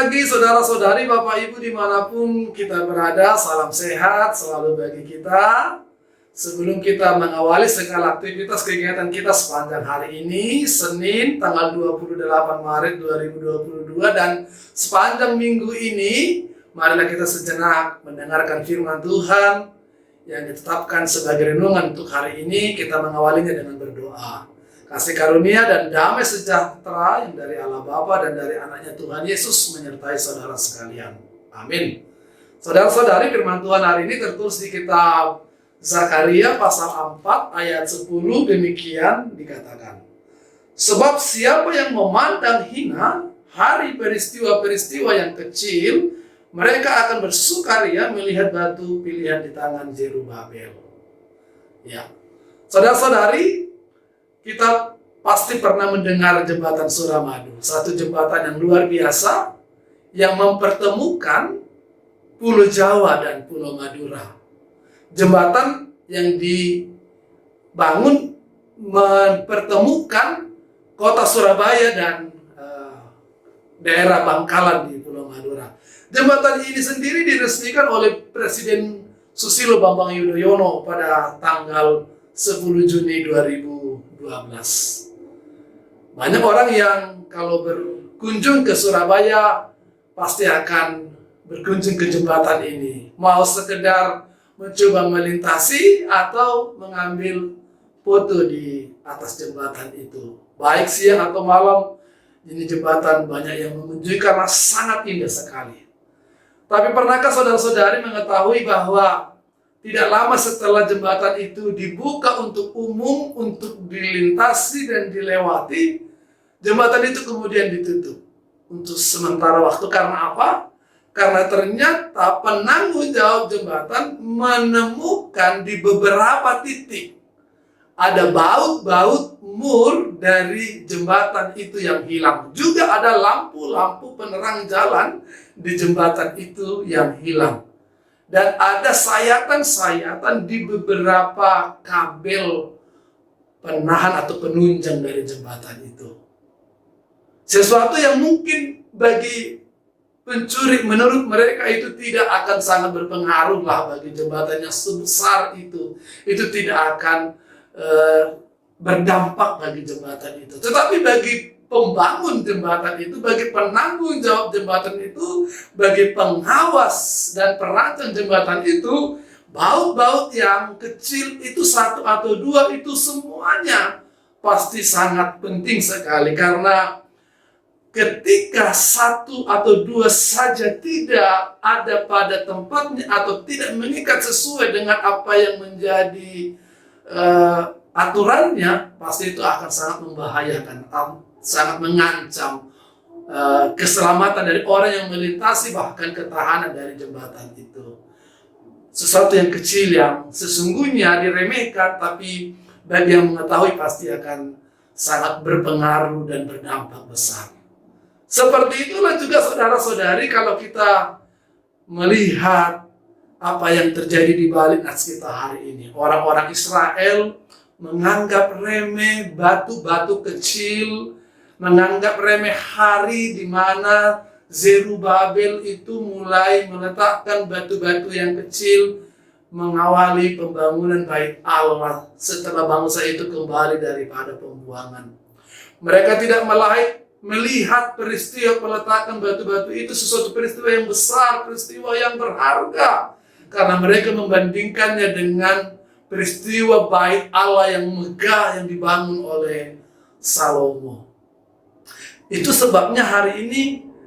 pagi saudara-saudari, Bapak Ibu dimanapun kita berada, salam sehat selalu bagi kita. Sebelum kita mengawali segala aktivitas kegiatan kita sepanjang hari ini, Senin tanggal 28 Maret 2022 dan sepanjang minggu ini, marilah kita sejenak mendengarkan firman Tuhan yang ditetapkan sebagai renungan untuk hari ini. Kita mengawalinya dengan berdoa. Kasih karunia dan damai sejahtera yang dari Allah Bapa dan dari anaknya Tuhan Yesus menyertai saudara sekalian. Amin. Saudara-saudari, firman Tuhan hari ini tertulis di kitab Zakaria pasal 4 ayat 10, demikian dikatakan. Sebab siapa yang memandang hina hari peristiwa-peristiwa yang kecil, mereka akan bersukaria melihat batu pilihan di tangan Zerubabel. Ya, saudara-saudari, kita pasti pernah mendengar jembatan Suramadu, satu jembatan yang luar biasa yang mempertemukan Pulau Jawa dan Pulau Madura. Jembatan yang dibangun mempertemukan kota Surabaya dan daerah Bangkalan di Pulau Madura. Jembatan ini sendiri diresmikan oleh Presiden Susilo Bambang Yudhoyono pada tanggal 10 Juni 2012. Banyak orang yang kalau berkunjung ke Surabaya pasti akan berkunjung ke jembatan ini, mau sekedar mencoba melintasi atau mengambil foto di atas jembatan itu. Baik siang atau malam, ini jembatan banyak yang mengunjungi karena sangat indah sekali. Tapi pernahkah saudara-saudari mengetahui bahwa tidak lama setelah jembatan itu dibuka untuk umum, untuk dilintasi dan dilewati, jembatan itu kemudian ditutup untuk sementara waktu. Karena apa? Karena ternyata penanggung jawab jembatan menemukan di beberapa titik ada baut-baut mur dari jembatan itu yang hilang. Juga ada lampu-lampu penerang jalan di jembatan itu yang hilang. Dan ada sayatan-sayatan di beberapa kabel penahan atau penunjang dari jembatan itu. Sesuatu yang mungkin bagi pencuri menurut mereka itu tidak akan sangat berpengaruh lah bagi jembatan yang sebesar itu. Itu tidak akan berdampak bagi jembatan itu. Tetapi bagi pembangun jembatan itu, bagi penanggung jawab jembatan itu, bagi pengawas dan perancang jembatan itu, baut-baut yang kecil itu satu atau dua itu semuanya pasti sangat penting sekali. Karena ketika satu atau dua saja tidak ada pada tempatnya atau tidak mengikat sesuai dengan apa yang menjadi aturannya, pasti itu akan sangat membahayakan, sangat mengancam keselamatan dari orang yang melintasi, bahkan ketahanan dari jembatan itu. Sesuatu yang kecil yang sesungguhnya diremehkan, tapi bagi yang mengetahui pasti akan sangat berpengaruh dan berdampak besar. Seperti itulah juga saudara-saudari kalau kita melihat apa yang terjadi di balik nats kita hari ini. Orang-orang Israel menganggap remeh batu-batu kecil, menganggap remeh hari di mana Zerubabel itu mulai meletakkan batu-batu yang kecil mengawali pembangunan bait Allah setelah bangsa itu kembali daripada pembuangan. Mereka tidak melihat peristiwa peletakan batu-batu itu sesuatu peristiwa yang besar, peristiwa yang berharga, karena mereka membandingkannya dengan peristiwa bait Allah yang megah yang dibangun oleh Salomo. Itu sebabnya hari ini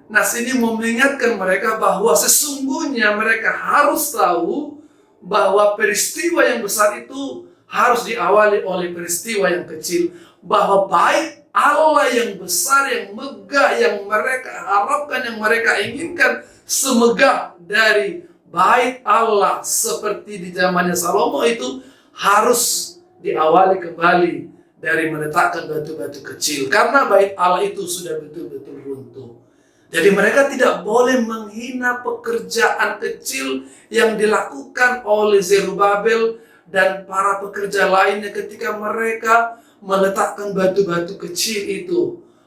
nas ini mengingatkan mereka bahwa sesungguhnya mereka harus tahu bahwa peristiwa yang besar itu harus diawali oleh peristiwa yang kecil. Bahwa bait Allah yang besar, yang megah, yang mereka harapkan, yang mereka inginkan, semegah dari bait Allah seperti di zamannya Salomo itu harus diawali kembali dari meletakkan batu-batu kecil. Karena bait Allah itu sudah betul-betul runtuh. Jadi mereka tidak boleh menghina pekerjaan kecil yang dilakukan oleh Zerubabel dan para pekerja lainnya ketika mereka meletakkan batu-batu kecil itu.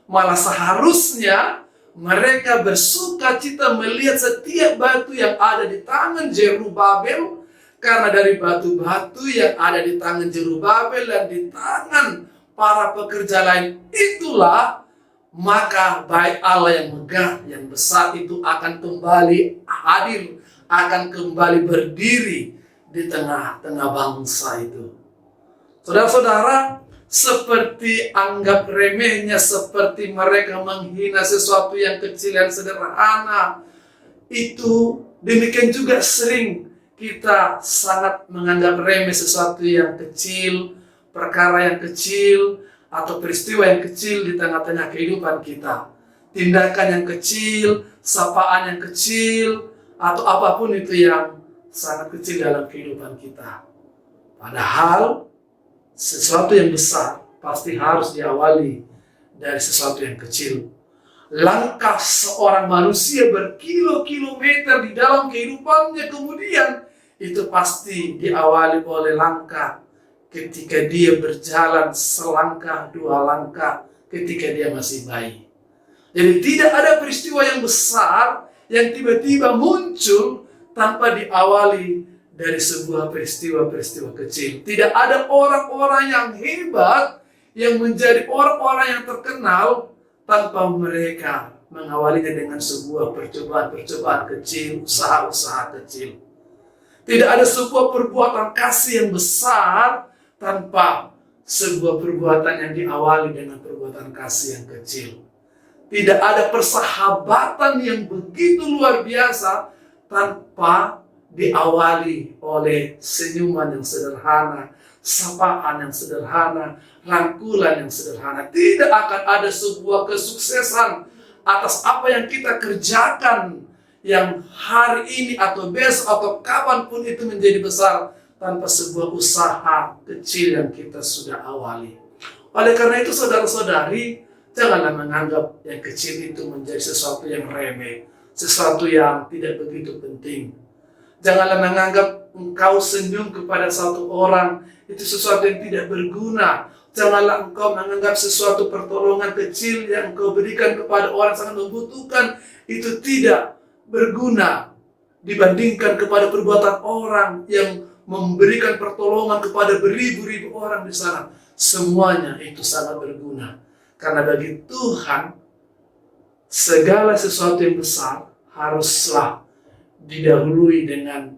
Malah seharusnya mereka bersuka cita melihat setiap batu yang ada di tangan Zerubabel, karena dari batu-batu yang ada di tangan Zerubabel dan di tangan para pekerja lain itulah, maka baik Allah yang megah, yang besar itu akan kembali hadir, akan kembali berdiri di tengah-tengah bangsa itu. Saudara-saudara, seperti anggap remehnya, seperti mereka menghina sesuatu yang kecil, yang sederhana, itu demikian juga sering kita sangat menganggap remeh sesuatu yang kecil, perkara yang kecil, atau peristiwa yang kecil di tengah-tengah kehidupan kita. Tindakan yang kecil, sapaan yang kecil, atau apapun itu yang sangat kecil dalam kehidupan kita. Padahal sesuatu yang besar pasti harus diawali dari sesuatu yang kecil. Langkah seorang manusia berkilo-kilometer di dalam kehidupannya kemudian itu pasti diawali oleh langkah ketika dia berjalan selangkah, dua langkah ketika dia masih bayi. Jadi tidak ada peristiwa yang besar yang tiba-tiba muncul tanpa diawali dari sebuah peristiwa-peristiwa kecil. Tidak ada orang-orang yang hebat yang menjadi orang-orang yang terkenal tanpa mereka mengawalinya dengan sebuah percobaan-percobaan kecil, usaha-usaha kecil. Tidak ada sebuah perbuatan kasih yang besar tanpa sebuah perbuatan yang diawali dengan perbuatan kasih yang kecil. Tidak ada persahabatan yang begitu luar biasa tanpa diawali oleh senyuman yang sederhana, sapaan yang sederhana, rangkulan yang sederhana. Tidak akan ada sebuah kesuksesan atas apa yang kita kerjakan yang hari ini atau besok atau kapanpun itu menjadi besar tanpa sebuah usaha kecil yang kita sudah awali. Oleh karena itu saudara-saudari, janganlah menganggap yang kecil itu menjadi sesuatu yang remeh, sesuatu yang tidak begitu penting. Janganlah menganggap engkau senyum kepada satu orang itu sesuatu yang tidak berguna. Janganlah engkau menganggap sesuatu pertolongan kecil yang engkau berikan kepada orang yang sangat membutuhkan itu tidak berguna dibandingkan kepada perbuatan orang yang memberikan pertolongan kepada beribu-ribu orang di sana. Semuanya itu sangat berguna. Karena bagi Tuhan segala sesuatu yang besar haruslah didahului dengan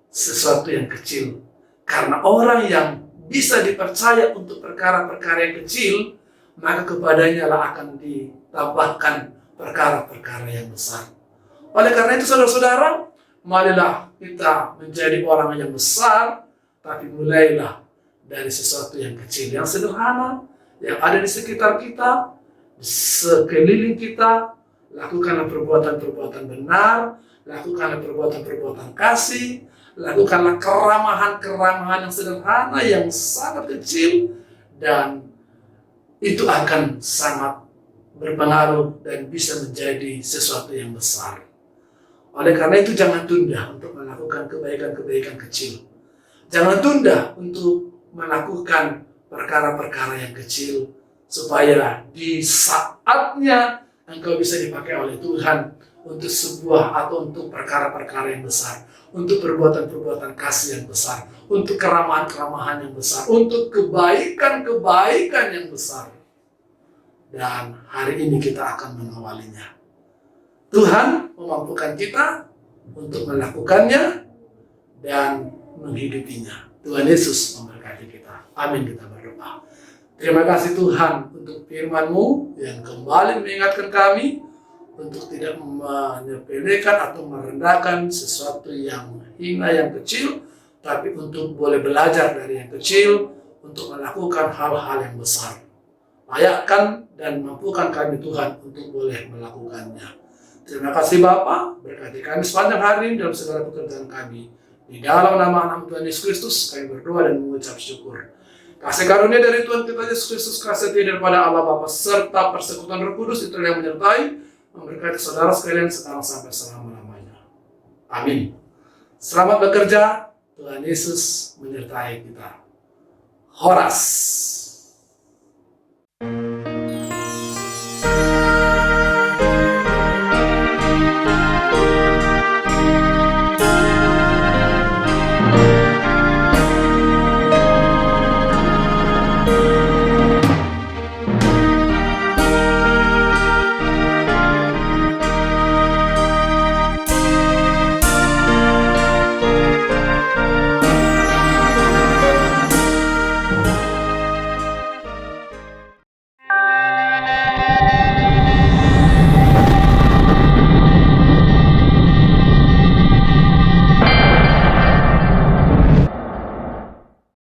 sesuatu yang kecil. Karena orang yang bisa dipercaya untuk perkara-perkara yang kecil, maka kepadanya lah akan ditambahkan perkara-perkara yang besar. Oleh karena itu saudara-saudara, marilah kita menjadi orang yang besar, tapi mulailah dari sesuatu yang kecil, yang sederhana, yang ada di sekitar kita, di sekeliling kita. Lakukanlah perbuatan-perbuatan benar, lakukanlah perbuatan-perbuatan kasih, lakukanlah keramahan-keramahan yang sederhana, yang sangat kecil, dan itu akan sangat berpengaruh dan bisa menjadi sesuatu yang besar. Oleh karena itu jangan tunda untuk melakukan kebaikan-kebaikan kecil. Jangan tunda untuk melakukan perkara-perkara yang kecil, supaya di saatnya engkau bisa dipakai oleh Tuhan untuk sebuah atau untuk perkara-perkara yang besar, untuk perbuatan-perbuatan kasih yang besar, untuk keramahan-keramahan yang besar, untuk kebaikan-kebaikan yang besar. Dan hari ini kita akan mengawalinya. Tuhan memampukan kita untuk melakukannya dan menghidupinya. Tuhan Yesus memberkati kita. Amin, kita berdoa. Terima kasih Tuhan untuk firman-Mu yang kembali mengingatkan kami untuk tidak menyepelekan atau merendahkan sesuatu yang hina, yang kecil, tapi untuk boleh belajar dari yang kecil untuk melakukan hal-hal yang besar. Layakkan dan mampukan kami Tuhan untuk boleh melakukannya. Terima kasih Bapa, berkati kami sepanjang hari ini dalam segala pekerjaan kami. Di dalam nama Tuhan Yesus Kristus kami berdoa dan mengucap syukur. Kasih karunia dari Tuhan kita Yesus Kristus, kasih setia daripada Allah Bapa serta persekutuan Roh Kudus itu yang menyertai, memberkati saudara sekalian sekarang sampai selama-lamanya. Amin. Selamat bekerja, Tuhan Yesus menyertai kita. Horas.